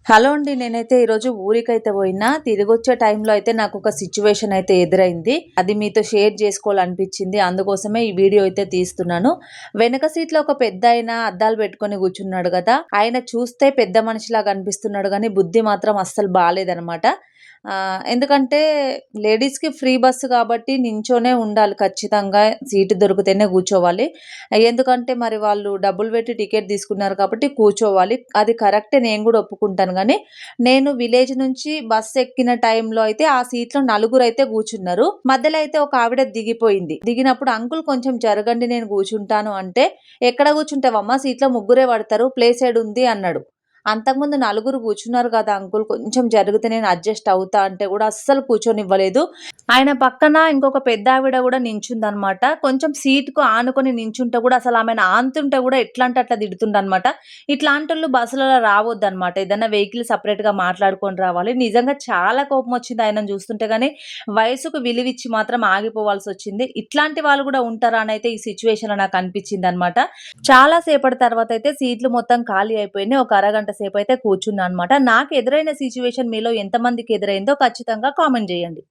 Hello అండి. నేనైతే ఈరోజు ఊరికైతే పోయినా. తిరిగొచ్చే టైంలో అయితే నాకొక సిట్యుయేషన్ అయితే ఎదురైంది. అది మీతో షేర్ చేసుకోవాలనిపించింది. అందుకోసమే ఈ వీడియో అయితే తీస్తున్నాను. వెనక సీట్‌లో ఒక పెద్దాయన అద్దాలు పెట్టుకొని కూర్చున్నాడు గదా! ఆయన చూస్తే పెద్ద మనిషిలాగా అనిపిస్తున్నాడు గానీ, బుద్ధి మాత్రం అస్సలు బాలేదనమాట. ఎందుకంటే లేడీస్‌కి ఫ్రీ బస్సు కాబట్టి నించొనే ఉండాలి ఖచ్చితంగా. సీటు దొరికితేనే కూర్చోవాలి. ఎందుకంటే మరి వాళ్ళు డబ్బులు పెట్టి టికెట్ తీసుకున్నారు కాబట్టి కూర్చోవాలి. అది కరెక్టే, నేను గూడా ఒప్పుకుంటాను గానీ, నేను విలేజ్ నుంచి బస్ ఎక్కిన టైంలో అయితే ఆ సీట్‌లో నలుగురైతే కూర్చున్నారు. మధ్యలో అయితే ఒక ఆవిడ దిగిపోయింది. దిగినప్పుడు అంకుల్ కొంచెం జరగండి నేను కూర్చుంటాను అంటే, "ఎక్కడ కూర్చుంటావమ్మా సీట్‌లో ముగ్గురే పడతారు. ప్లేస్ ఏడుంది" అన్నాడు. అంతకుముందు నలుగురు కూర్చున్నారు కదా అంకుల్, కొంచెం జరిగితే నేను అడ్జస్ట్ అవుతా అంటే కూడా అస్సలు కూర్చొనివ్వలేదు. ఆయన పక్కన ఇంకొక పెద్దావిడ గూడా నించుందనమాట. కొంచెం సీట్‌కు ఆనుకొని నించుంటే గూడా అసలు ఆమెను ఆనుతుంటే గూడా ఎట్లా అంటే అట్లా తిడుతుండనమాట. ఇట్లాంటోళ్ళు బస్సులలో రావద్దనమాట. ఏదన్నా వెహికల్ సెపరేట్‌గా మాట్లాడుకొని రావాలి. నిజంగా చాలా కోపమొచ్చింది ఆయనను చూస్తుంటే గానీ, వయసుకు విలువిచ్చి మాత్రం ఆగిపోవాల్సొచ్చింది. ఇట్లాంటి వాళ్ళు గూడా ఉంటారా అనైతే ఈ సిట్యుయేషన్‌లో నాకనిపిచ్చిందనమాట. చాలా సేపటి తర్వాతయితే సీట్లు మొత్తం ఖాళీ అయిపోయినాయి. ఒక అరగంట సేపయితే కూర్చున్నా అనమాట. నాకు ఎదురైన సిట్యుయేషన్ మీలో ఎంతమందికి ఎదురైందో ఖచ్చితంగా కామెంట్ జేయండి.